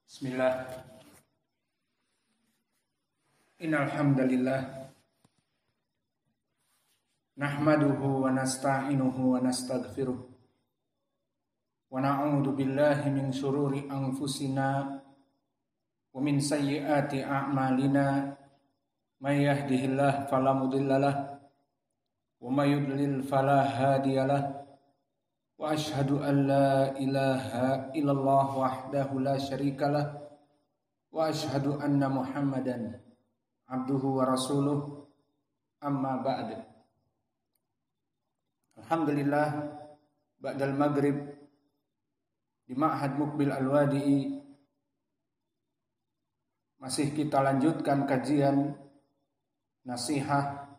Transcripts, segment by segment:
Bismillah. Innal hamdalillah nahmaduhu wa nasta'inuhu wa nastaghfiruh wa na'udzu billahi min syururi anfusina wa min sayyiati a'malina may yahdihillahu fala mudhillalah wa may yudlil fala hadiyalah wa ashhadu an la ilaha illallah wahdahu la syarikalah wa ashhadu anna Muhammadan abduhu wa rasuluh amma ba'd. Alhamdulillah, ba'dal maghrib di Ma'had Muqbil Al-Wadi'i masih kita lanjutkan kajian nasihat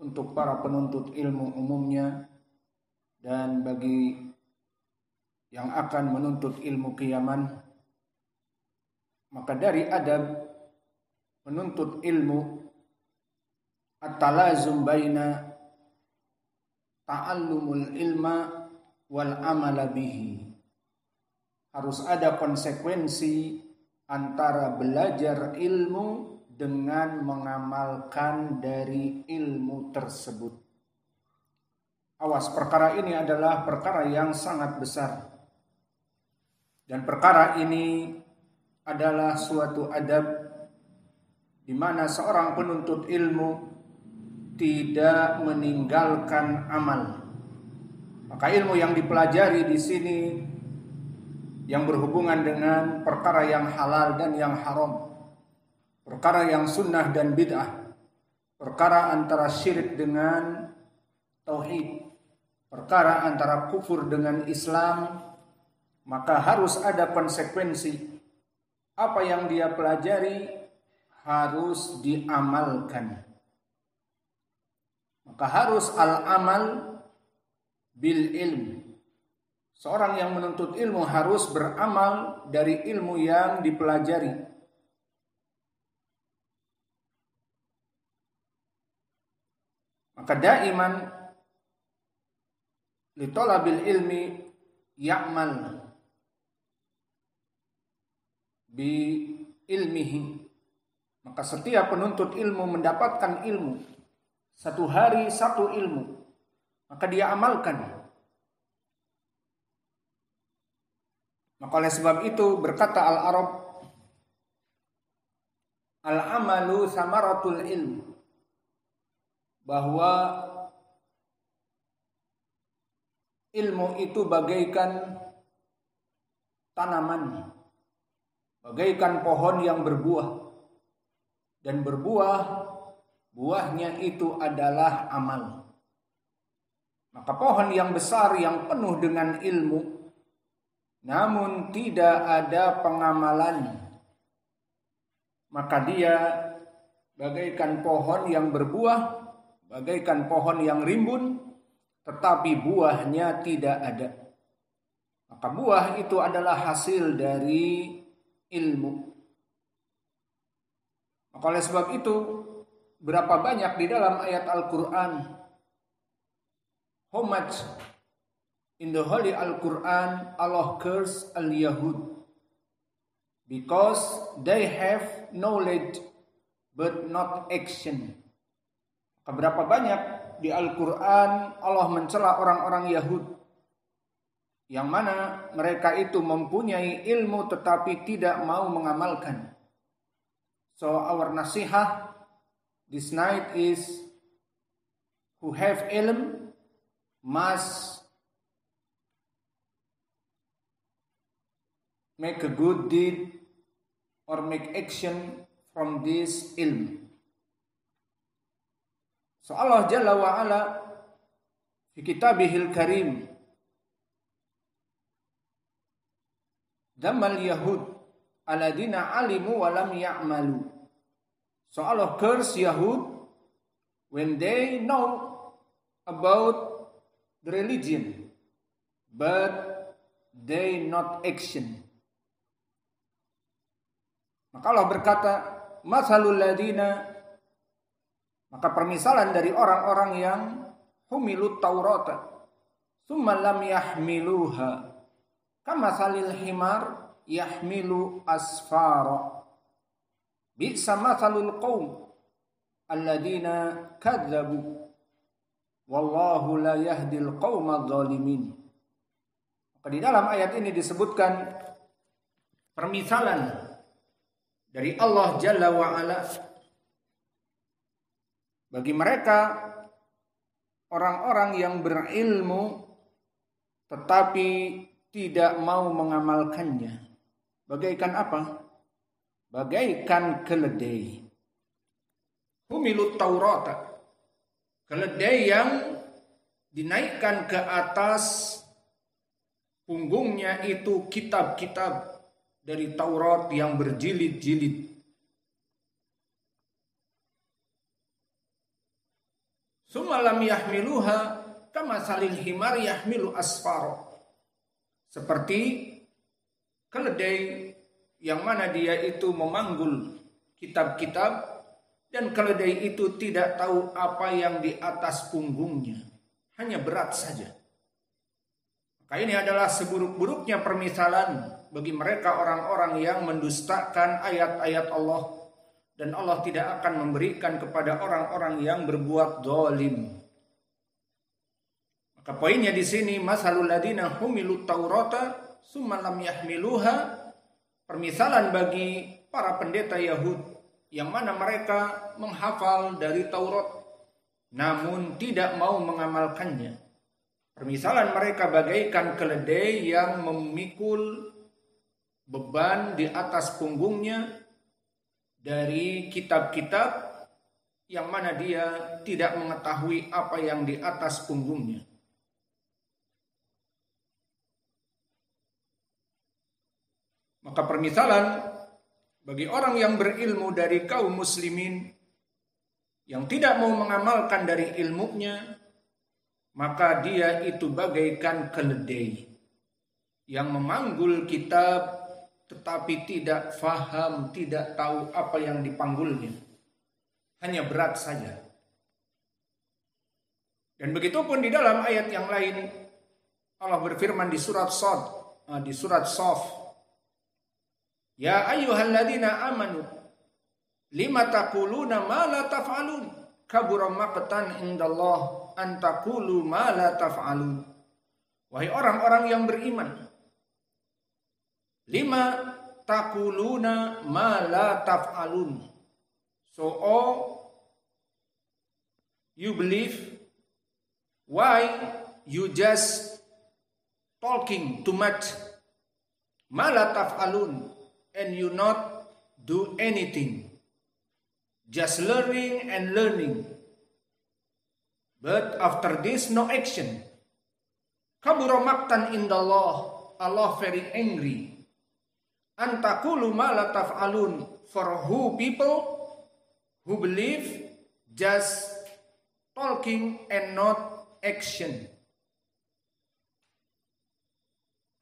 untuk para penuntut ilmu umumnya dan bagi yang akan menuntut ilmu qiyaman. Maka dari adab menuntut ilmu at-talazum baina ta'allumul ilma wal amala bihi. Harus ada konsekuensi antara belajar ilmu dengan mengamalkan dari ilmu tersebut. Awas, perkara ini adalah perkara yang sangat besar. Dan perkara ini adalah suatu adab di mana seorang penuntut ilmu tidak meninggalkan amal. Maka ilmu yang dipelajari di sini yang berhubungan dengan perkara yang halal dan yang haram, perkara yang sunnah dan bid'ah, perkara antara syirik dengan tauhid, perkara antara kufur dengan Islam, maka harus ada konsekuensi. Apa yang dia pelajari harus diamalkan. Maka harus al-amal bil ilm. Seorang yang menuntut ilmu harus beramal dari ilmu yang dipelajari. Maka daiman li talabil ilmi ya'mal bi ilmihi. Maka setiap penuntut ilmu mendapatkan ilmu, satu hari satu ilmu, maka dia amalkan. Maka oleh sebab itu berkata al-Arab, al-amalu samaratul ilm, bahwa ilmu itu bagaikan tanaman, bagaikan pohon yang berbuah, dan buahnya itu adalah amal. Maka pohon yang besar yang penuh dengan ilmu, namun tidak ada pengamalan, maka dia bagaikan pohon yang berbuah, bagaikan pohon yang rimbun, tetapi buahnya tidak ada. Maka buah itu adalah hasil dari ilmu. Maka oleh sebab itu, berapa banyak di dalam ayat Al-Quran, how much in the Holy Al-Quran Allah curse al-Yahud because they have knowledge but not action. Maka berapa banyak di Al-Quran Allah mencela orang-orang Yahud yang mana mereka itu mempunyai ilmu tetapi tidak mau mengamalkan. So our nasihah this night is, who have ilm must make a good deed or make action from this ilm. So Allah Jalla wa Ala fi kitabihil karim dammal yahud aladina alimu wa lam ya'malu. So Allah curse Yahud when they know about the religion but they not action. Maka Allah berkata, masalul ladina, maka permisalan dari orang-orang yang humilut taurata summa lam yahmiluha kamasalil himar yahmilu asfara bi'sa mathalul qaum alladzina kadzabu wallahu la yahdil qaumadz zalimin. Maka di dalam ayat ini disebutkan permisalan dari Allah Jalla wa Ala bagi mereka orang-orang yang berilmu tetapi tidak mau mengamalkannya. Bagaikan apa? Bagaikan keledai. Humilut Taurata. Keledai yang dinaikkan ke atas punggungnya itu kitab-kitab dari Taurat yang berjilid-jilid. Sumalam yahmiluha kama salil himar yahmilu asfaro. Seperti keledai yang mana dia itu memanggul kitab-kitab dan keledai itu tidak tahu apa yang di atas punggungnya, hanya berat saja. Maka ini adalah seburuk-buruknya permisalan bagi mereka orang-orang yang mendustakan ayat-ayat Allah. Dan Allah tidak akan memberikan kepada orang-orang yang berbuat zalim. Maka poinnya di sini masalul ladina humilut taurata summa lam yahmiluha, permisalan bagi para pendeta Yahud yang mana mereka menghafal dari Taurat namun tidak mau mengamalkannya. Permisalan mereka bagaikan keledai yang memikul beban di atas punggungnya dari kitab-kitab yang mana dia tidak mengetahui apa yang di atas punggungnya. Maka permisalan bagi orang yang berilmu dari kaum muslimin yang tidak mau mengamalkan dari ilmunya, maka dia itu bagaikan keledai yang memanggul kitab tetapi tidak faham, tidak tahu apa yang dipanggulnya. Hanya berat saja. Dan begitu pun di dalam ayat yang lain Allah berfirman di surat Shaf, ya ayyuhalladzina amanu lima taquluna ma la taf'alun kabura maqtan indallah an taqulu ma la taf'alun. Wahai orang-orang yang beriman, lima taquluna ma la taf'alun. So you believe, why you just talking too much, ma la taf'alun, and you not do anything, just learning and learning, but after this no action. Kabura maqtan indallah, Allah very angry. Antakulu ma la taf'alun, for who people who believe just talking and not action.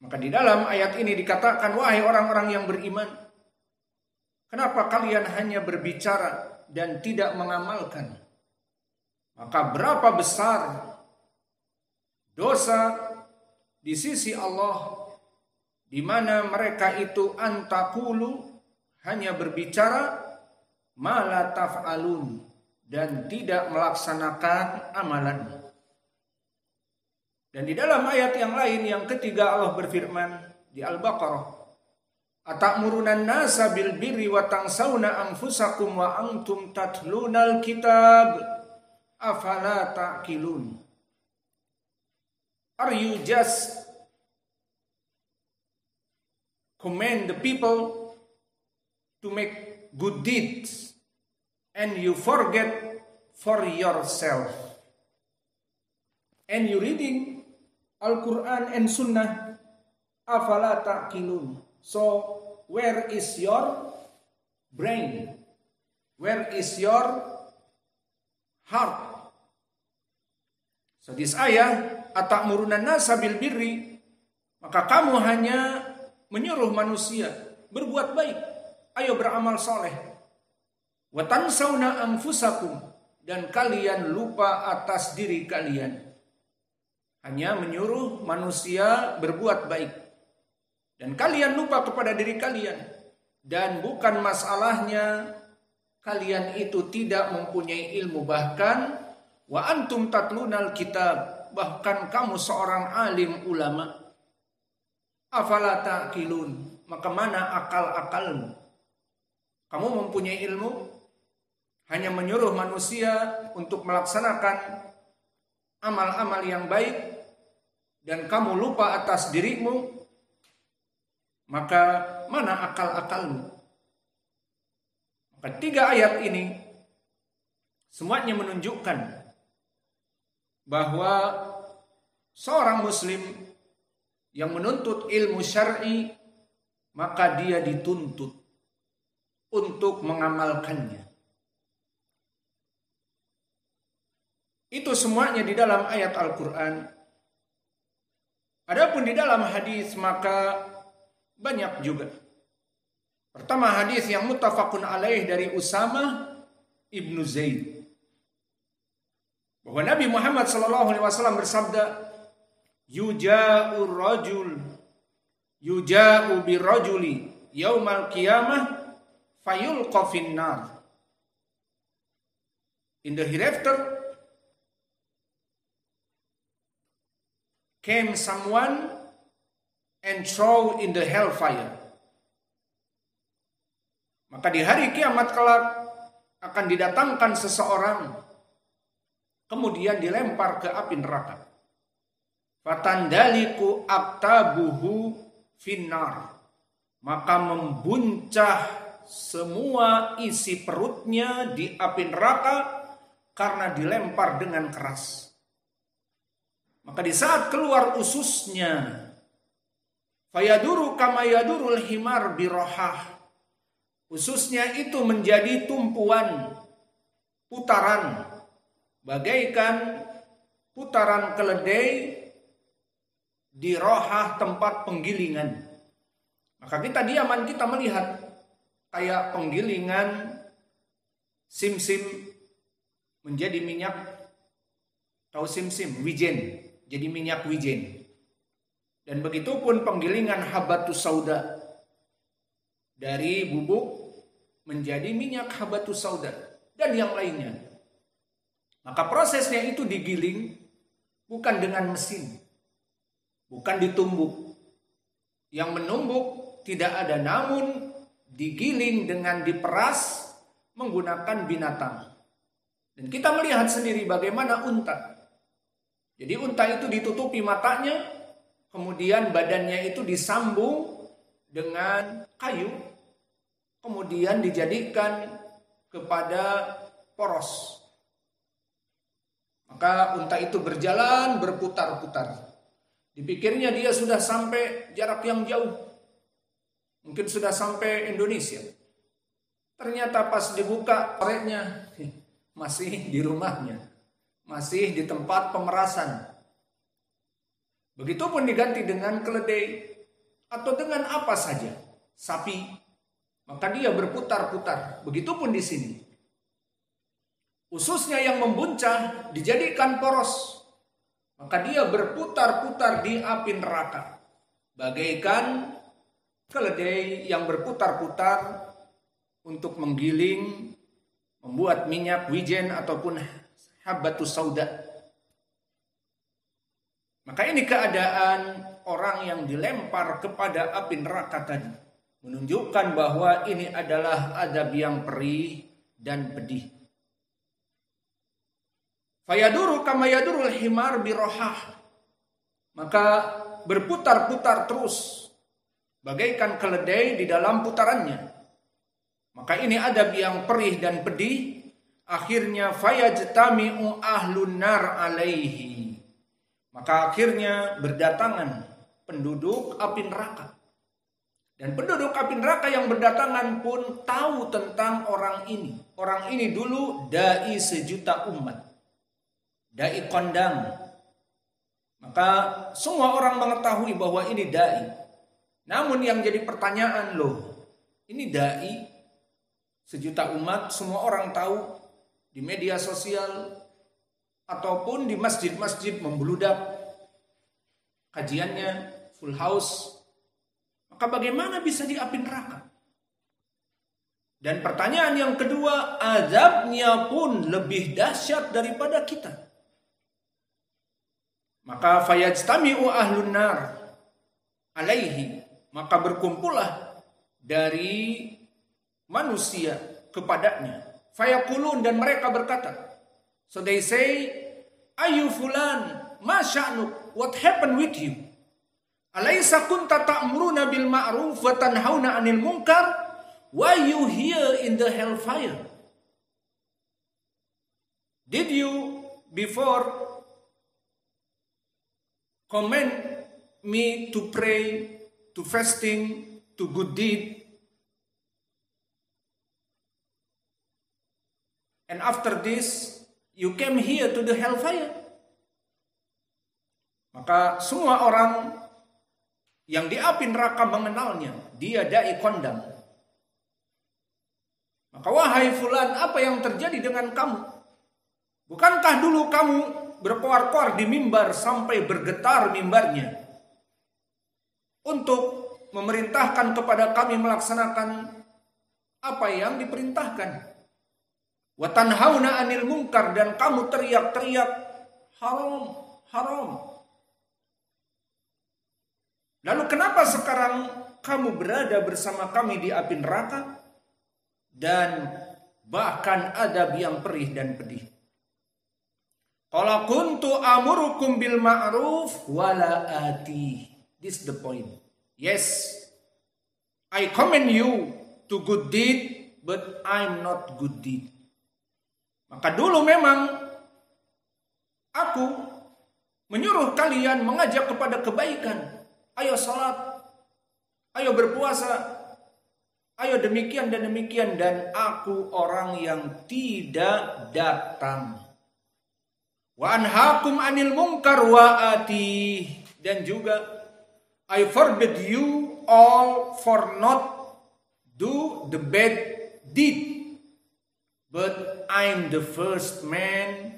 Maka di dalam ayat ini dikatakan, wahai orang-orang yang beriman, kenapa kalian hanya berbicara dan tidak mengamalkan? Maka berapa besar dosa di sisi Allah di mana mereka itu antakulu hanya berbicara mala taf'alun dan tidak melaksanakan amalan. Dan di dalam ayat yang lain yang ketiga Allah berfirman di Al-Baqarah, atamuruna nasa bil birri wa tansawna anfusakum wa antum tatlunal kitab afala ta'qilun. Are you just command the people to make good deeds and you forget for yourself, and you reading Al-Quran and Sunnah, afala ta'qilun. So where is your brain? Where is your heart? So this ayah, atamuruna nasa bil birri, maka kamu hanya menyuruh manusia berbuat baik, ayo beramal soleh. Wa tansawna anfusakum, dan kalian lupa atas diri kalian. Hanya menyuruh manusia berbuat baik. Dan kalian lupa kepada diri kalian. Dan bukan masalahnya kalian itu tidak mempunyai ilmu. Bahkan wa antum tatlunal kitab, bahkan kamu seorang alim ulama. Afala ta'qilun, maka mana akal-akalmu? Kamu mempunyai ilmu, hanya menyuruh manusia untuk melaksanakan amal-amal yang baik, dan kamu lupa atas dirimu, maka mana akal-akalmu? Maka 3 ayat ini semuanya menunjukkan bahwa seorang muslim yang menuntut ilmu syar'i, maka dia dituntut untuk mengamalkannya. Itu semuanya di dalam ayat Al-Quran. Adapun di dalam hadis maka banyak juga. Pertama, hadis yang muttafaqun alaih dari Usamah ibnu Zaid, bahwa Nabi Muhammad SAW bersabda, yuja'u birrajuli yaumal qiyamah fayulqa finnar. In the hereafter came someone and throw in the hellfire. Maka di hari kiamat kelak akan didatangkan seseorang, kemudian dilempar ke api neraka. Fatandaliku aktabuhu finnar, maka membuncah semua isi perutnya di api neraka karena dilempar dengan keras. Maka di saat keluar ususnya, fayaduru kama yadurul himar birohah, ususnya itu menjadi tumpuan, putaran, bagaikan putaran keledai di rohah, tempat penggilingan. Maka kita diaman, kita melihat kayak penggilingan simsim menjadi minyak, tahu simsim, wijen, jadi minyak wijen. Dan begitu pun penggilingan habatus sauda, dari bubuk menjadi minyak habatus sauda dan yang lainnya. Maka prosesnya itu digiling bukan dengan mesin, bukan ditumbuk. Yang menumbuk tidak ada, namun digiling dengan diperas menggunakan binatang. Dan kita melihat sendiri bagaimana unta. Jadi unta itu ditutupi matanya, kemudian badannya itu disambung dengan kayu, kemudian dijadikan kepada poros. Maka unta itu berjalan berputar-putar. Dipikirnya dia sudah sampai jarak yang jauh, mungkin sudah sampai Indonesia. Ternyata pas dibuka koreknya masih di rumahnya, masih di tempat pemerasan. Begitupun diganti dengan keledai atau dengan apa saja, sapi, maka dia berputar-putar. Begitupun di sini, ususnya yang membuncah dijadikan poros, maka dia berputar-putar di api neraka, bagaikan keledai yang berputar-putar untuk menggiling, membuat minyak wijen ataupun habatus sauda. Maka ini keadaan orang yang dilempar kepada api neraka tadi, menunjukkan bahwa ini adalah adab yang perih dan pedih. Fayaduru kama yadurul himar birohah, maka berputar-putar terus bagaikan keledai di dalam putarannya. Maka ini adab yang perih dan pedih. Akhirnya fayajtami'u ahlun nar alaihi, maka akhirnya berdatangan penduduk api neraka. Dan penduduk api neraka yang berdatangan pun tahu tentang orang ini. Orang ini dulu dai sejuta umat, dai kondang. Maka semua orang mengetahui bahwa ini dai. Namun yang jadi pertanyaan, loh, ini dai sejuta umat, semua orang tahu, di media sosial ataupun di masjid-masjid membludak, kajiannya full house. maka bagaimana bisa di api neraka? Dan pertanyaan yang kedua, azabnya pun lebih dahsyat daripada kita. Maka fayajtami'u ahlun nar alaihi, maka berkumpullah dari manusia kepadanya. Fayaqulun, dan mereka berkata, so they say, ayu fulan, ma sya'nuk, what happened with you? Alaysa kunta ta'muruna bil ma'ruf wa tanhauna 'anil munkar? Why you here in the hellfire? Did you before command me to pray, to fasting, to good deed? And after this, you came here to the hellfire. Maka semua orang yang di api neraka mengenalnya, dia dai kondang. Maka wahai fulan, apa yang terjadi dengan kamu? Bukankah dulu kamu berkoar-koar di mimbar sampai bergetar mimbarnya untuk memerintahkan kepada kami melaksanakan apa yang diperintahkan? Wa tanhauna 'anil munkar, dan kamu teriak-teriak haram, haram. Lalu kenapa sekarang kamu berada bersama kami di api neraka dan bahkan adab yang perih dan pedih? Qala kuntu amurukum bil ma'ruf wala ati. This is the point. Yes, I commend you to good deed, but I'm not good deed. Maka dulu memang aku menyuruh kalian mengajak kepada kebaikan. Ayo salat, ayo berpuasa, ayo demikian dan demikian, dan aku orang yang tidak datang. Wa anhaakum 'anil munkar wa ati, dan juga I forbid you all for not do the bad deed, but I'm the first man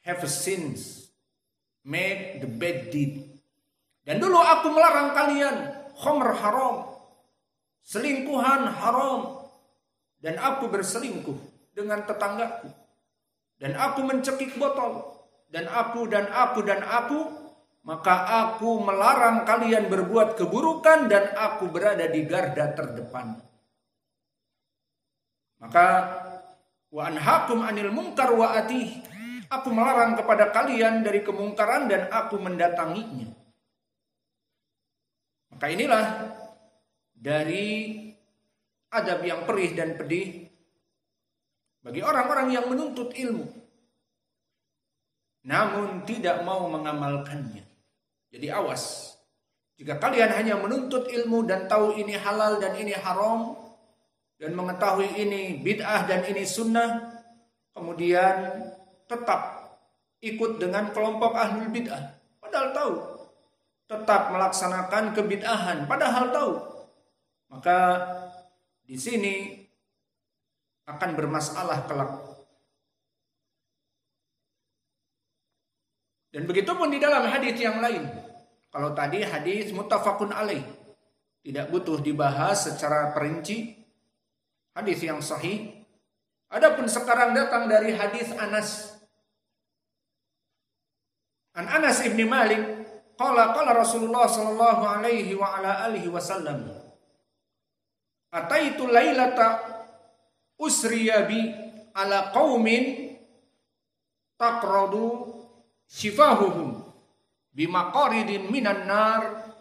have sins, make the bad deed. Dan dulu aku melarang kalian khamr haram, selingkuhan haram, dan aku berselingkuh dengan tetanggaku, dan aku mencekik botol, dan aku, maka aku melarang kalian berbuat keburukan, dan aku berada di garda terdepan. Maka wa anhaakum 'anil munkar wa atih, aku melarang kepada kalian dari kemungkaran dan aku mendatanginya. Maka inilah dari adab yang perih dan pedih bagi orang-orang yang menuntut ilmu namun tidak mau mengamalkannya. Jadi awas, jika kalian hanya menuntut ilmu dan tahu ini halal dan ini haram, dan mengetahui ini bid'ah dan ini sunnah, kemudian tetap ikut dengan kelompok ahlul bid'ah, padahal tahu, tetap melaksanakan kebid'ahan, padahal tahu, maka di sini akan bermasalah kelak. Dan begitu pun di dalam hadis yang lain. Kalau tadi hadis muttafaqun alaih, tidak butuh dibahas secara perinci, hadis yang sahih. Adapun sekarang datang dari hadis Anas. An Anas ibn Malik, qala Rasulullah sallallahu alaihi wa ala alihi wasallam, ataitu lailata usriya bi ala qaumin taqradu shifahuhum bimaqaridin minan nar,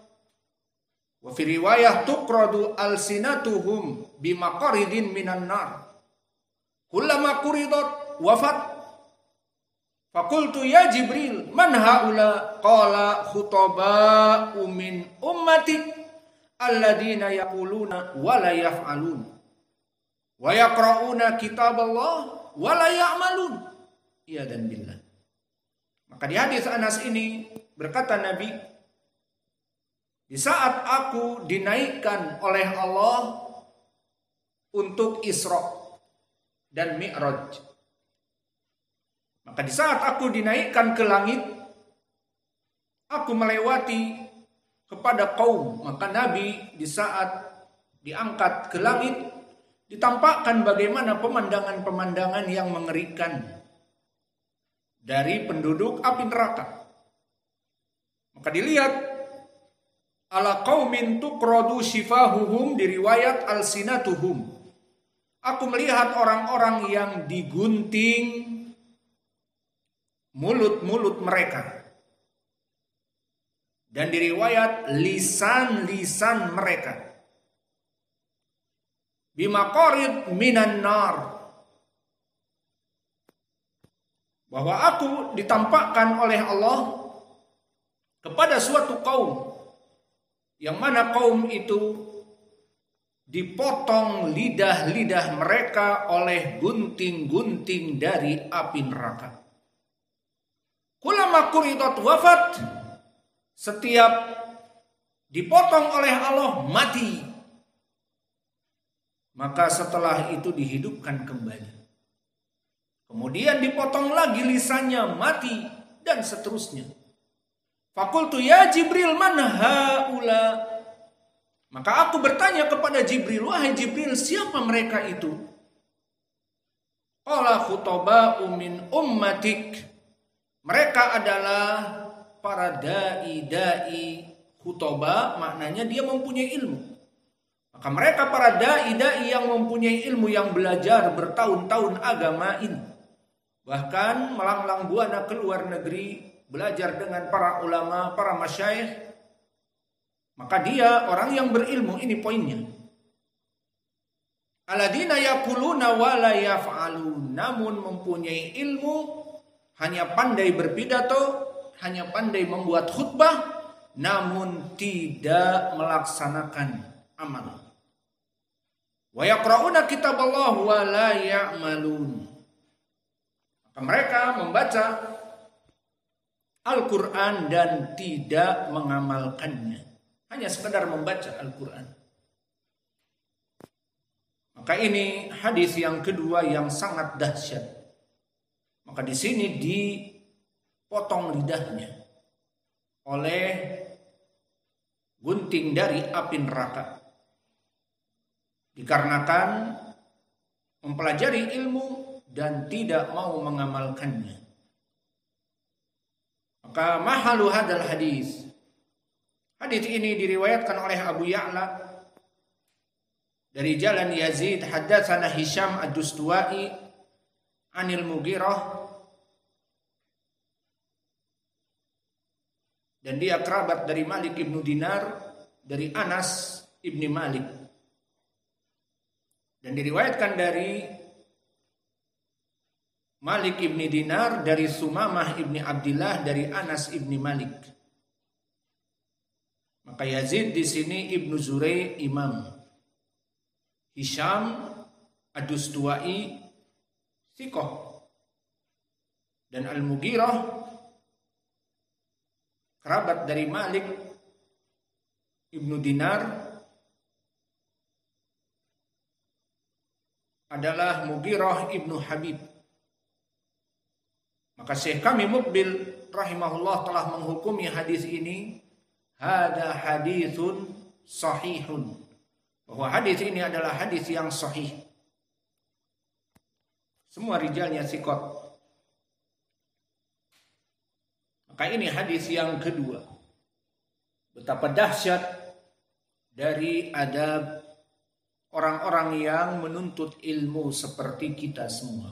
wa fi riwayah tuqradu alsinatuhum bimaqaridin minan nar, kullama quridat wafat. Faqultu ya Jibril, man haula? Qala khutaba'u min ummati alladina yaquluna wa la yaf'alun wa yaqra'una kitaballah wa la ya'malun. Ya dan billah. Maka di hadis Anas ini berkata Nabi, di saat aku dinaikkan oleh Allah untuk Isra dan Mi'raj, maka di saat aku dinaikkan ke langit, aku melewati kepada kaum. Maka Nabi di saat diangkat ke langit ditampakkan bagaimana pemandangan-pemandangan yang mengerikan dari penduduk api neraka. Maka dilihat ala qaumin tuqradu shifahuhum, di riwayat alsinatuhum. Aku melihat orang-orang yang digunting mulut-mulut mereka. Dan di riwayat lisan-lisan mereka. Bimaqarid minan nar. Bahwa aku ditampakkan oleh Allah kepada suatu kaum, yang mana kaum itu dipotong lidah-lidah mereka oleh gunting-gunting dari api neraka. Kullama quridat wafat, setiap dipotong oleh Allah mati. Maka setelah itu dihidupkan kembali. Kemudian dipotong lagi lisannya, mati, dan seterusnya. Faqultu ya Jibril man haula. Maka aku bertanya kepada Jibril, wahai Jibril, siapa mereka itu? Qala khutaba'u min ummatik. Mereka adalah para dai-dai. Khutaba maknanya dia mempunyai ilmu. Maka mereka para dai-dai yang mempunyai ilmu, yang belajar bertahun-tahun agama ini. Bahkan melanglang buana ke luar negeri, belajar dengan para ulama, para masyayikh. Maka dia orang yang berilmu, ini poinnya. Alladzina yaquluna wa la yaf'alun, namun mempunyai ilmu, hanya pandai berpidato, hanya pandai membuat khutbah, namun tidak melaksanakan amal. Wa yaqra'una kitaballah wa la ya'malun. Maka mereka membaca Al-Quran dan tidak mengamalkannya. Hanya sekedar membaca Al-Quran. Maka ini hadis yang kedua yang sangat dahsyat. Maka di sini dipotong lidahnya oleh gunting dari api neraka. Dikarenakan mempelajari ilmu dan tidak mau mengamalkannya. Maka mahalu hadal hadis. Hadis ini diriwayatkan oleh Abu Ya'la dari jalan Yazid, haddatsana Hisham ad-Dustuwai anil Mughirah, dan dia kerabat dari Malik ibnu Dinar dari Anas ibni Malik, dan diriwayatkan dari Malik ibni Dinar dari Sumamah ibni Abdillah dari Anas ibni Malik. Maka Yazid di sini Ibnu Zurai imam, Hisham ad-Dustuwai thiqah, dan Al-Mughirah kerabat dari Malik ibnu Dinar adalah Mughirah ibnu Habib. Maka Syekh kami Muqbil rahimahullah telah menghukumi hadis ini hada haditsun sahihun, bahwa hadis ini adalah hadis yang sahih. Semua rijalnya thiqat. Maka ini hadis yang kedua. Betapa dahsyat dari adab orang-orang yang menuntut ilmu seperti kita semua.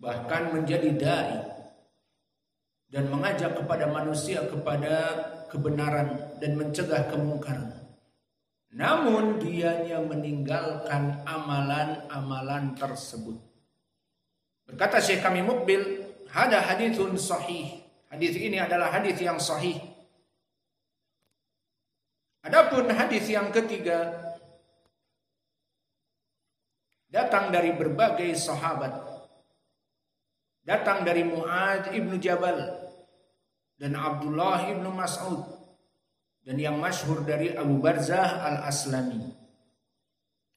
Bahkan menjadi dai dan mengajak kepada manusia kepada kebenaran dan mencegah kemungkaran. Namun dianya meninggalkan amalan-amalan tersebut. Berkata Syekh kami Muqbil, hada haditsun sahih. Hadis ini adalah hadis yang sahih. Adapun hadis yang ketiga datang dari berbagai sahabat. Datang dari Mu'adz ibnu Jabal dan Abdullah ibnu Mas'ud, dan yang masyhur dari Abu Barzah al-Aslami.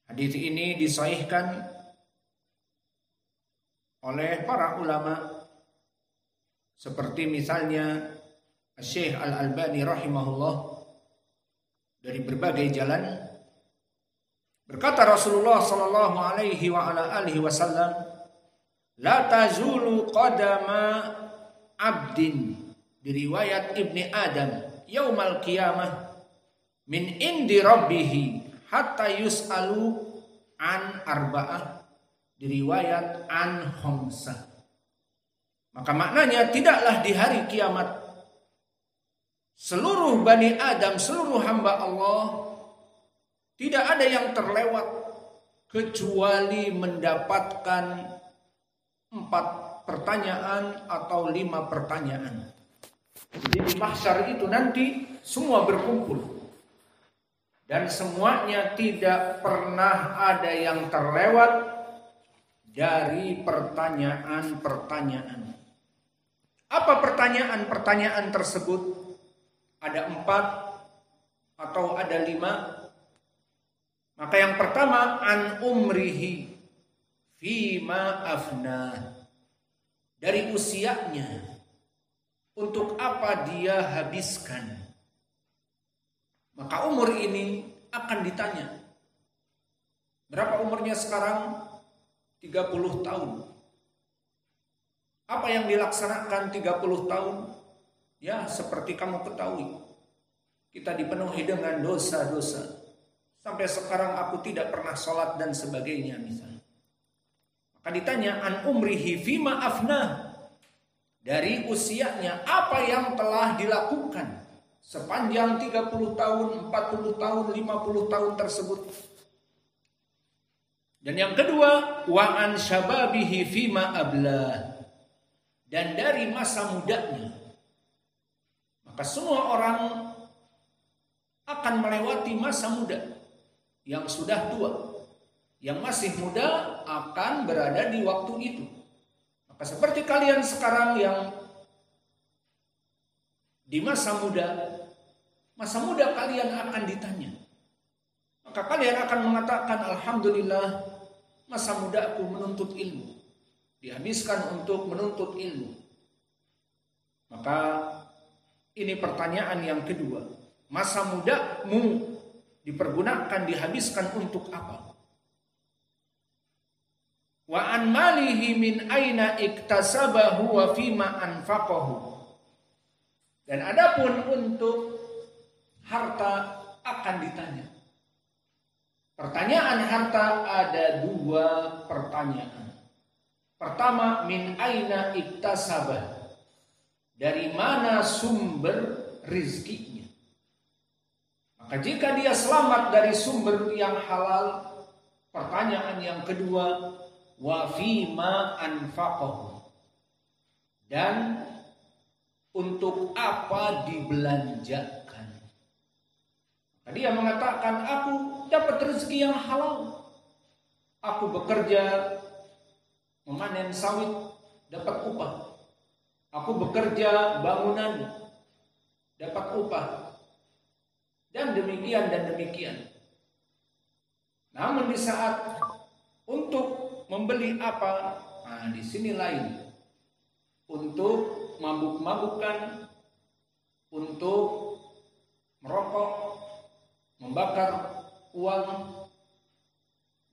Hadis ini disahihkan oleh para ulama seperti misalnya Syekh Al-Albani rahimahullah dari berbagai jalan. Berkata Rasulullah sallallahu alaihi wa ala alihi wasallam, la tazulu qadama abdin, di riwayat Ibni Adam, yaumal qiyamah min indi rabbih hatta yus'alu an arba'ah, di riwayat an khamsah. Maka maknanya tidaklah di hari kiamat seluruh Bani Adam, seluruh hamba Allah, tidak ada yang terlewat kecuali mendapatkan 4 pertanyaan atau 5 pertanyaan. Jadi di mahsyar itu nanti semua berkumpul dan semuanya tidak pernah ada yang terlewat dari pertanyaan-pertanyaan. Apa pertanyaan-pertanyaan tersebut? Ada 4 atau ada 5? Maka yang pertama, an umrihi fima afna, dari usianya, untuk apa dia habiskan. Maka umur ini akan ditanya. Berapa umurnya sekarang? 30 tahun. Apa yang dilaksanakan 30 tahun? Ya, seperti kamu ketahui, kita dipenuhi dengan dosa-dosa. Sampai sekarang aku tidak pernah sholat dan sebagainya misalnya. Maka ditanya an umrihi fima afna, dari usianya apa yang telah dilakukan sepanjang 30 tahun, 40 tahun, 50 tahun tersebut. Dan yang kedua, wa an syababihi fima abla, dan dari masa mudanya. Maka semua orang akan melewati masa muda. Yang sudah tua, yang masih muda akan berada di waktu itu. Maka seperti kalian sekarang yang di masa muda kalian akan ditanya. Maka kalian akan mengatakan, alhamdulillah, masa mudaku menuntut ilmu, dihabiskan untuk menuntut ilmu. Maka ini pertanyaan yang kedua. Masa mudamu dipergunakan, dihabiskan untuk apa? Wa an malihi min aina iktasabahu wa fima anfaqahu. Dan adapun untuk harta akan ditanya. Pertanyaan harta ada 2 pertanyaan. Pertama, min aina iktasabah, dari mana sumber rizkinya. Maka jika dia selamat dari sumber yang halal, pertanyaan yang kedua, wa fima anfaqahu, dan untuk apa dibelanjakan. Maka dia mengatakan, aku dapat rezeki yang halal, aku bekerja memanen sawit, dapat upah, aku bekerja bangunan, dapat upah, dan demikian dan demikian. Namun di saat untuk membeli apa, nah di sini lain. Untuk mabuk-mabukan, untuk merokok, membakar uang,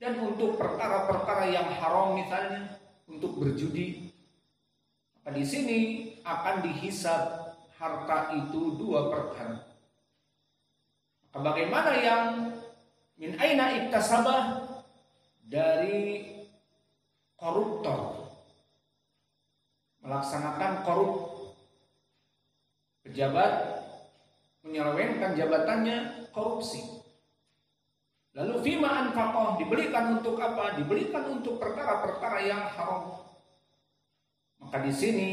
dan untuk perkara-perkara yang haram misalnya, untuk berjudi. Maka di sini akan dihisab harta itu 2 perkara. Bagaimana yang min aina iktasabah, dari koruptor, melaksanakan korup, pejabat menyelewengkan jabatannya, korupsi. Lalu fima anfaqah, diberikan untuk apa? Diberikan untuk perkara-perkara yang haram. Maka di sini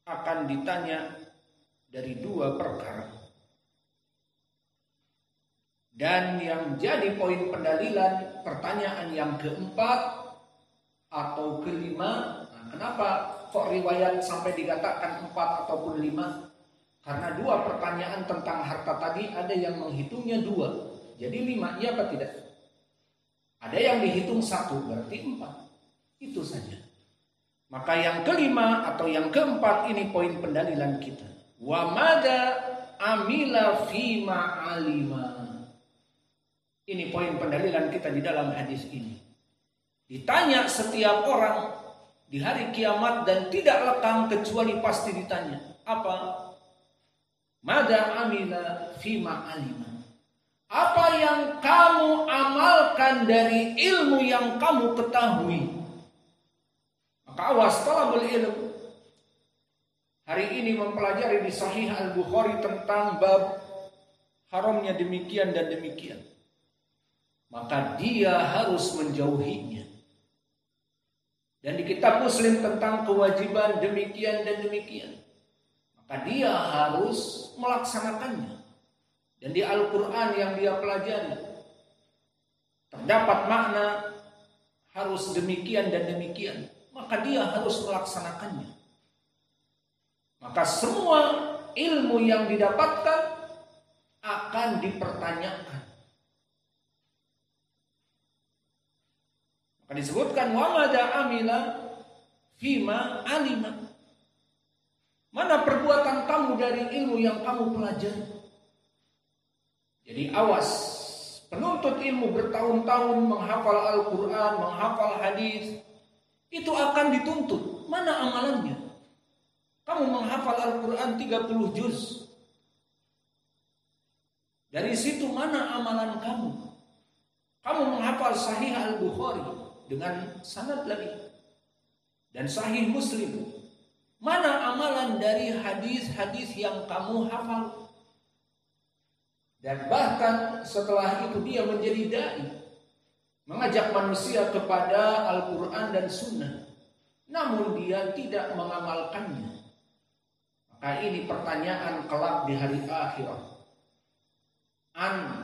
akan ditanya dari 2 perkara. Dan yang jadi poin pendalilan, pertanyaan yang keempat atau kelima. Nah, kenapa kok riwayat sampai dikatakan 4 ataupun 5? Karena 2 pertanyaan tentang harta tadi ada yang menghitungnya 2. Jadi 5, iya apa tidak? Ada yang dihitung 1, berarti 4. Itu saja. Maka yang kelima atau yang keempat ini poin pendalilan kita. Wa mada amila fima alima. Ini poin pendalilan kita di dalam hadis ini. Ditanya setiap orang di hari kiamat dan tidak lekang kecuali pasti ditanya. Apa? Mada amila fima alima. Apa yang kamu amalkan dari ilmu yang kamu ketahui? Maka awas talabul ilm. Hari ini mempelajari di Sahih Al-Bukhari tentang bab haramnya demikian dan demikian. Maka dia harus menjauhinya. Dan di kitab Muslim tentang kewajiban demikian dan demikian. Maka dia harus melaksanakannya. Dan di Al-Quran yang dia pelajari terdapat makna harus demikian dan demikian. Maka dia harus melaksanakannya. Maka semua ilmu yang didapatkan akan dipertanyakan. Maka disebutkan wa mada amila fima alima. Mana perbuatan kamu dari ilmu yang kamu pelajari? Jadi awas, penuntut ilmu bertahun-tahun menghafal Al-Quran, menghafal hadis, itu akan dituntut. Mana amalannya? Kamu menghafal Al-Quran 30 juz. Dari situ mana amalan kamu? Kamu menghafal Sahih Al-Bukhari dengan sanad lagi. Dan Sahih Muslim. Mana amalan dari hadis-hadis yang kamu hafal? Dan bahkan setelah itu dia menjadi dai. Mengajak manusia kepada Al-Quran dan Sunnah. Namun dia tidak mengamalkannya. Maka ini pertanyaan kelak di hari akhirat. An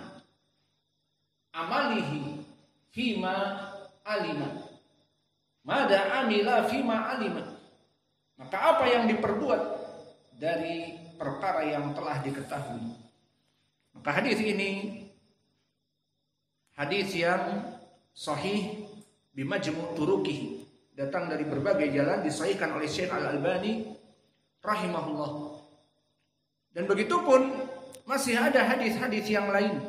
amalihi fima alima. Mada amila fima alima. Maka apa yang diperbuat dari perkara yang telah diketahui. Maka hadis ini hadis yang sahih bimajmu' turuqihi, datang dari berbagai jalan, disahihkan oleh Syekh Al-Albani rahimahullah. Dan begitu pun masih ada hadis-hadis yang lain.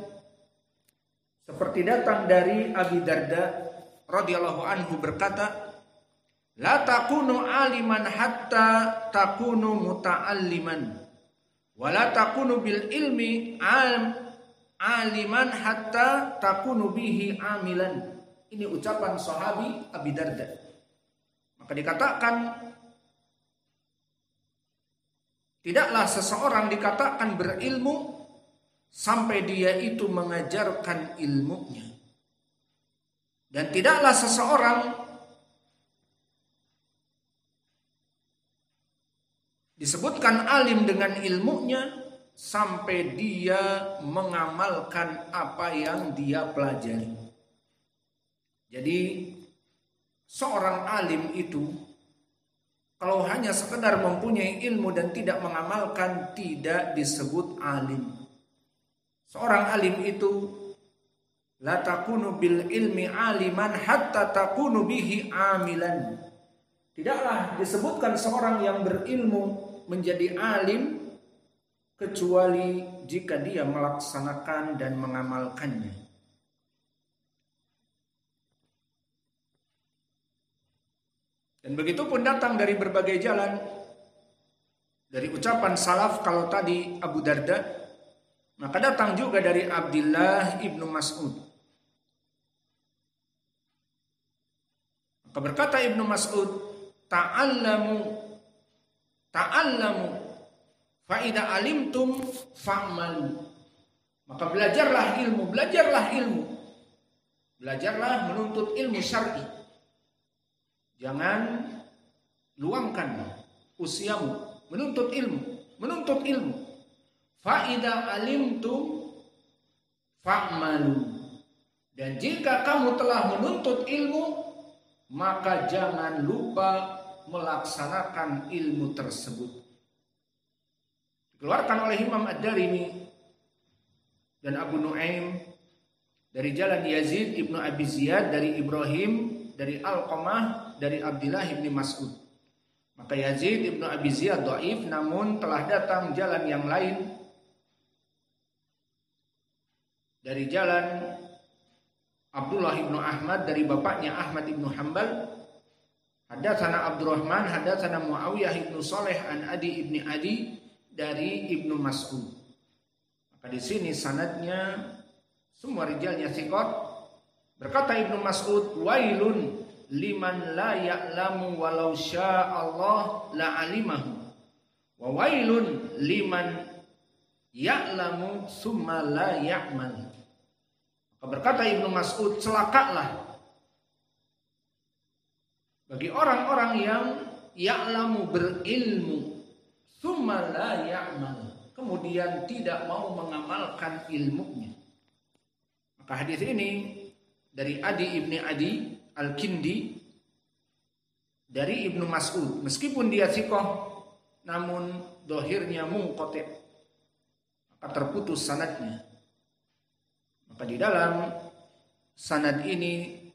Seperti datang dari Abi Darda radhiyallahu anhu berkata, la takunu aliman hatta takunu muta'alliman wa la takunu bil ilmi aliman hatta takunu bihi amilan. Ini ucapan sahabi Abi Darda. Maka dikatakan tidaklah seseorang dikatakan berilmu sampai dia itu mengajarkan ilmunya. Dan tidaklah seseorang disebutkan alim dengan ilmunya sampai dia mengamalkan apa yang dia pelajari. Jadi seorang alim itu kalau hanya sekedar mempunyai ilmu dan tidak mengamalkan tidak disebut alim. Seorang alim itu la takunu bil ilmi aliman hatta takunu bihi amilan. Tidaklah disebutkan seorang yang berilmu menjadi alim kecuali jika dia melaksanakan dan mengamalkannya. Dan begitu pun datang dari berbagai jalan. Dari ucapan salaf kalau tadi Abu Darda, maka datang juga dari Abdullah ibnu Mas'ud. Maka berkata Ibnu Mas'ud, ta'allamu fa idza alimtum fa'malu. Maka belajarlah ilmu. Belajarlah menuntut ilmu syar'i. Jangan luangkan usiamu menuntut ilmu. Fa idza alimtum fa'malu. Dan jika kamu telah menuntut ilmu, maka jangan lupa melaksanakan ilmu tersebut. Dikeluarkan oleh Imam Ad-Darimi dan Abu Nuaim dari jalan Yazid ibnu Abi Ziyad dari Ibrahim dari Alqamah dari Abdullah ibn Mas'ud. Maka Yazid ibnu Abi Ziyad dhaif, namun telah datang jalan yang lain dari jalan Abdullah ibnu Ahmad dari bapaknya Ahmad ibnu Hanbal. Hadatsana Abdurrahman, hadatsana Muawiyah ibnu Saleh an Adi ibni Adi dari Ibnu Mas'ud. Maka di sini sanadnya semua rijalnya thiqat. Berkata Ibnu Mas'ud, wailun liman la ya'lamu walau sya'allah la'alimahu wa wailun liman ya'lamu summa la ya'mal. Maka berkata Ibnu Mas'ud, celakalah bagi orang-orang yang ya'lamu, berilmu, summa la ya'mal, kemudian tidak mau mengamalkan ilmunya. Maka hadis ini dari Adi ibni Adi Al-Kindi dari Ibnu Mas'ud, meskipun dia thiqah namun dohirnya munqati', maka terputus sanadnya. Maka di dalam sanad ini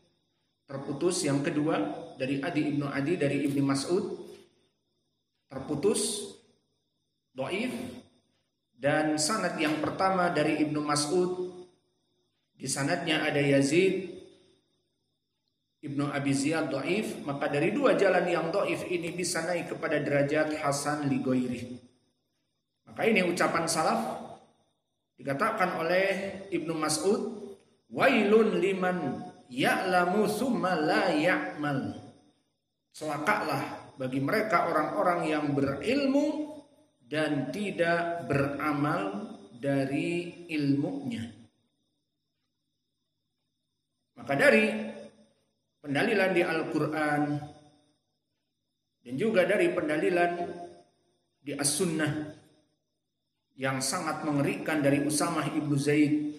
terputus yang kedua dari Adi ibnu Adi dari Ibnu Mas'ud, terputus dhaif. Dan sanad yang pertama dari Ibnu Mas'ud, di sanadnya ada Yazid ibnu Abi Ziyad dhaif. Maka dari dua jalan yang dhaif ini bisa naik kepada derajat hasan li ghairi. Maka ini ucapan salaf, dikatakan oleh Ibnu Mas'ud, wailun liman ya'lamu summa la ya'mal, celakalah bagi mereka orang-orang yang berilmu dan tidak beramal dari ilmunya. Maka dari pendalilan di Al-Quran dan juga dari pendalilan di As-Sunnah yang sangat mengerikan dari Usamah ibnu Zaid,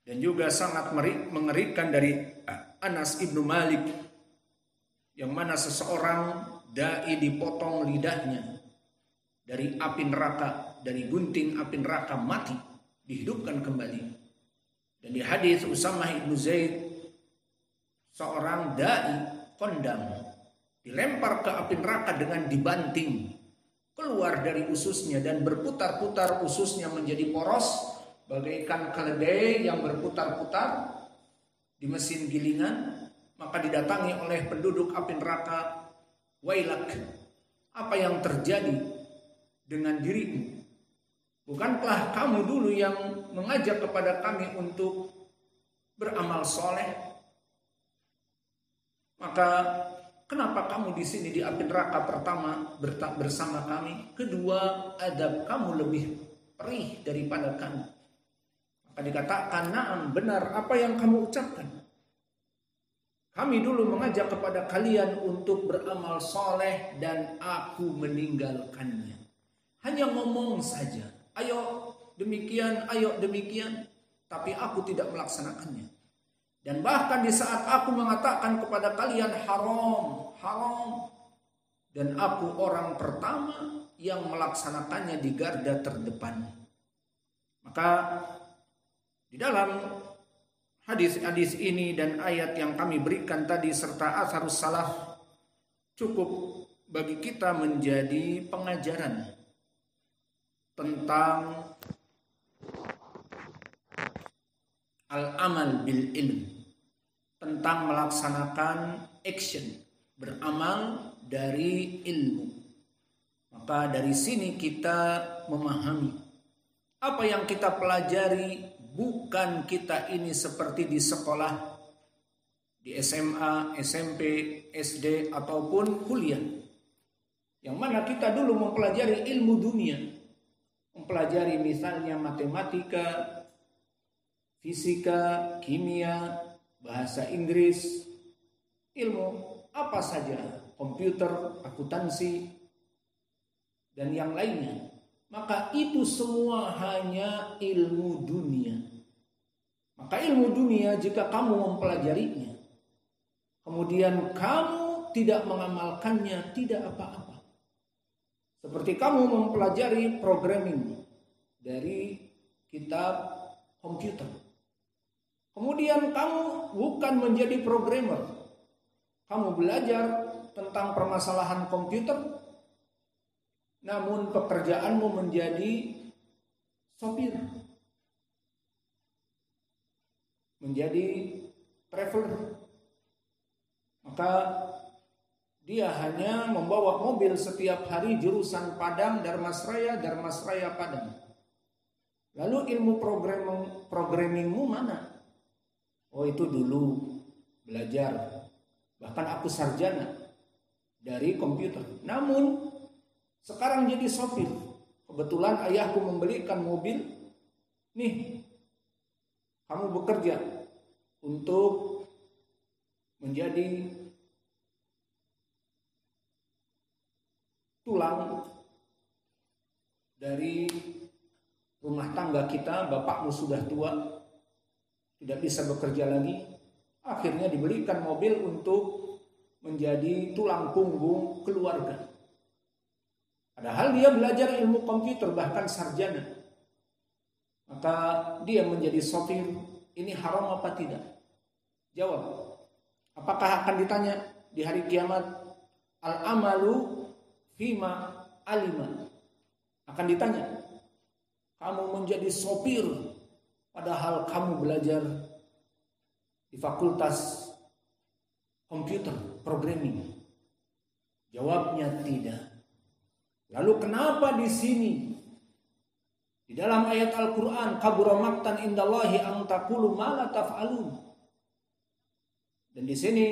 dan juga sangat mengerikan dari Anas ibnu Malik, yang mana seseorang dai dipotong lidahnya dari api neraka, dari gunting api neraka, mati, dihidupkan kembali. Dan di hadis Usamah ibnu Zaid, seorang dai kondang dilempar ke api neraka dengan dibanting, keluar dari ususnya dan berputar-putar, ususnya menjadi poros bagaikan keledai yang berputar-putar di mesin gilingan. Maka didatangi oleh penduduk api neraka, wailak, apa yang terjadi dengan dirimu? Bukankah kamu dulu yang mengajak kepada kami untuk beramal soleh? Maka kenapa kamu di sini di api neraka? Pertama, bersama kami. Kedua, adab kamu lebih perih daripada kami. Maka dikatakan, na'am, benar apa yang kamu ucapkan. Kami dulu mengajak kepada kalian untuk beramal soleh dan aku meninggalkannya. Hanya ngomong saja, ayo demikian, tapi aku tidak melaksanakannya. Dan bahkan di saat aku mengatakan kepada kalian haram, dan aku orang pertama yang melaksanakannya di garda terdepan. Maka di dalam hadis-hadis ini dan ayat yang kami berikan tadi serta atharus salaf cukup bagi kita menjadi pengajaran tentang al-amal bil ilm, tentang melaksanakan action, beramal dari ilmu. Maka dari sini kita memahami apa yang kita pelajari. Bukan kita ini seperti di sekolah, di SMA, SMP, SD, ataupun kuliah, yang mana kita dulu mempelajari ilmu dunia, mempelajari misalnya matematika, fisika, kimia, bahasa Inggris, ilmu apa saja, komputer, akuntansi, dan yang lainnya. Maka itu semua hanya ilmu dunia. Maka ilmu dunia jika kamu mempelajarinya, kemudian kamu tidak mengamalkannya, tidak apa-apa. Seperti kamu mempelajari programming dari kitab komputer. Kemudian kamu bukan menjadi programmer. Kamu belajar tentang permasalahan komputer, namun pekerjaanmu menjadi sopir, menjadi traveler, maka dia hanya membawa mobil setiap hari jurusan Padang, Darmasraya, Darmasraya, Padang. Lalu ilmu programmingmu mana? Oh, itu dulu belajar. Bahkan aku sarjana dari komputer. Namun sekarang jadi sopir. Kebetulan ayahku membelikan mobil. Nih, kamu bekerja untuk menjadi tulang dari rumah tangga kita. Bapakmu sudah tua, tidak bisa bekerja lagi. Akhirnya dibelikan mobil untuk menjadi tulang punggung keluarga. Padahal dia belajar ilmu komputer, bahkan sarjana. Maka dia menjadi sopir. Ini haram apa tidak? Jawab. Apakah akan ditanya di hari kiamat? Al-amalu fima alima. Akan ditanya. Kamu menjadi sopir, padahal kamu belajar di fakultas komputer, programming. Jawabnya tidak. Lalu kenapa di sini di dalam ayat Al-Qur'an kabura maqtan indallahi an taqulu ma la taf'alun? Dan di sini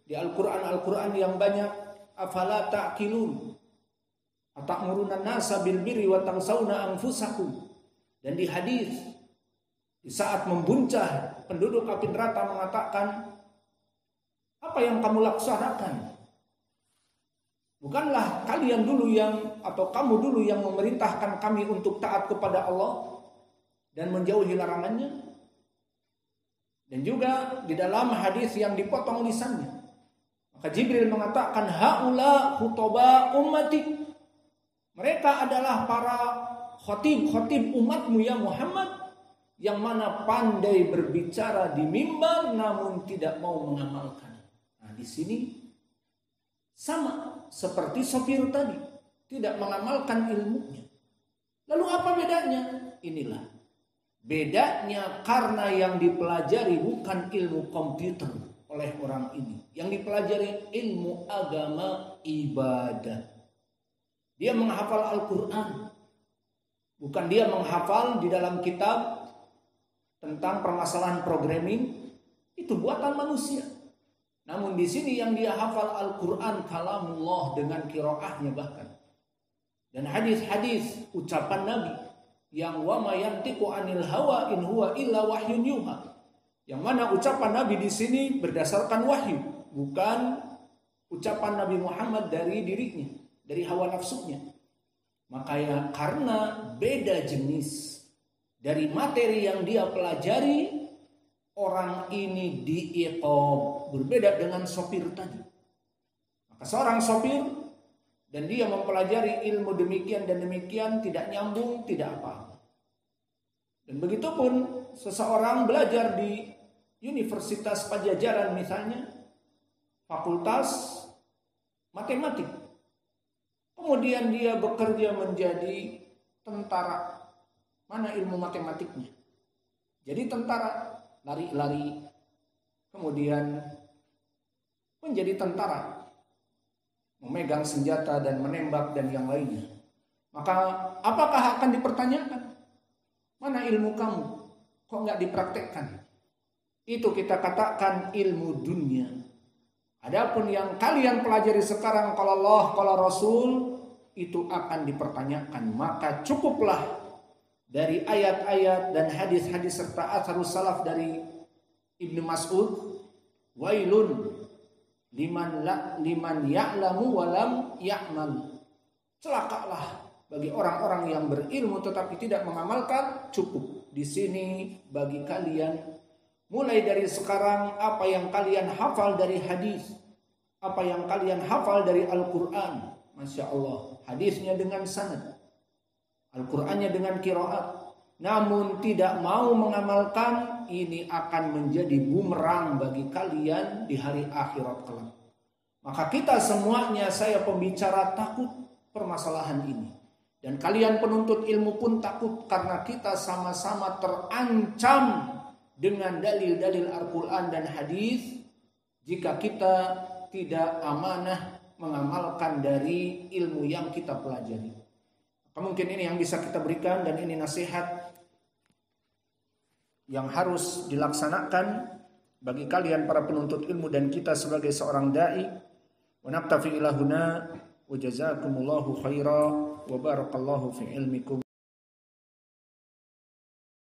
di Al-Qur'an yang banyak, afala ta'qilun? Atamuruna nasa bil birri wa tansawna anfusakum. Dan di hadis di saat membuncah penduduk api neraka mengatakan, apa yang kamu laksanakan? Bukanlah kalian dulu atau kamu dulu yang memerintahkan kami untuk taat kepada Allah dan menjauhi larangannya? Dan juga di dalam hadis yang dipotong lisannya, maka Jibril mengatakan, haula khutaba ummati. Mereka adalah para khotib umatmu ya Muhammad, yang mana pandai berbicara di mimbar namun tidak mau mengamalkan. Nah, di sini sama seperti sopir tadi, tidak mengamalkan ilmunya. Lalu apa bedanya? Inilah bedanya, karena yang dipelajari bukan ilmu komputer oleh orang ini. Yang dipelajari ilmu agama, ibadah. Dia menghafal Al-Quran. Bukan dia menghafal di dalam kitab tentang permasalahan programming. Itu buatan manusia. Namun di sini yang dia hafal Al-Quran kalamullah dengan qiraahnya bahkan. Dan hadis-hadis ucapan Nabi yang wa ma yantiqu anil hawa in huwa illa wahyun yuha. Yang mana ucapan Nabi di sini berdasarkan wahyu, bukan ucapan Nabi Muhammad dari dirinya, dari hawa nafsunya. Makanya karena beda jenis dari materi yang dia pelajari, orang ini diiqab, berbeda dengan sopir tadi. Maka seorang sopir dan dia mempelajari ilmu demikian dan demikian, tidak nyambung, tidak apa-apa. Dan begitu pun seseorang belajar di Universitas Pajajaran misalnya, fakultas matematik. Kemudian dia bekerja menjadi tentara. Mana ilmu matematiknya? Jadi tentara, lari-lari. Kemudian menjadi tentara, memegang senjata dan menembak dan yang lainnya. Maka apakah akan dipertanyakan? Mana ilmu kamu? Kok nggak dipraktekkan? Itu kita katakan ilmu dunia. Adapun yang kalian pelajari sekarang, kalau Allah, kalau Rasul, itu akan dipertanyakan. Maka cukuplah dari ayat-ayat dan hadis-hadis serta atharus salaf dari Ibnu Mas'ud, wailun liman ya'lamu walam ya'mal. Celakalah bagi orang-orang yang berilmu tetapi tidak mengamalkan. Cukup di sini bagi kalian. Mulai dari sekarang, apa yang kalian hafal dari hadis, apa yang kalian hafal dari Al-Quran, Masya Allah, hadisnya dengan sanad, Al-Qurannya dengan qiraat, namun tidak mau mengamalkan, ini akan menjadi bumerang bagi kalian di hari akhirat kelak. Maka kita semuanya, saya pembicara takut permasalahan ini. Dan kalian penuntut ilmu pun takut karena kita sama-sama terancam dengan dalil-dalil Al-Quran dan hadis jika kita tidak amanah mengamalkan dari ilmu yang kita pelajari. Mungkin ini yang bisa kita berikan, dan ini nasihat yang harus dilaksanakan bagi kalian para penuntut ilmu dan kita sebagai seorang dai. Wa naktafi ila huna wa jazakumullahu khaira wa barakallahu fi ilmikum.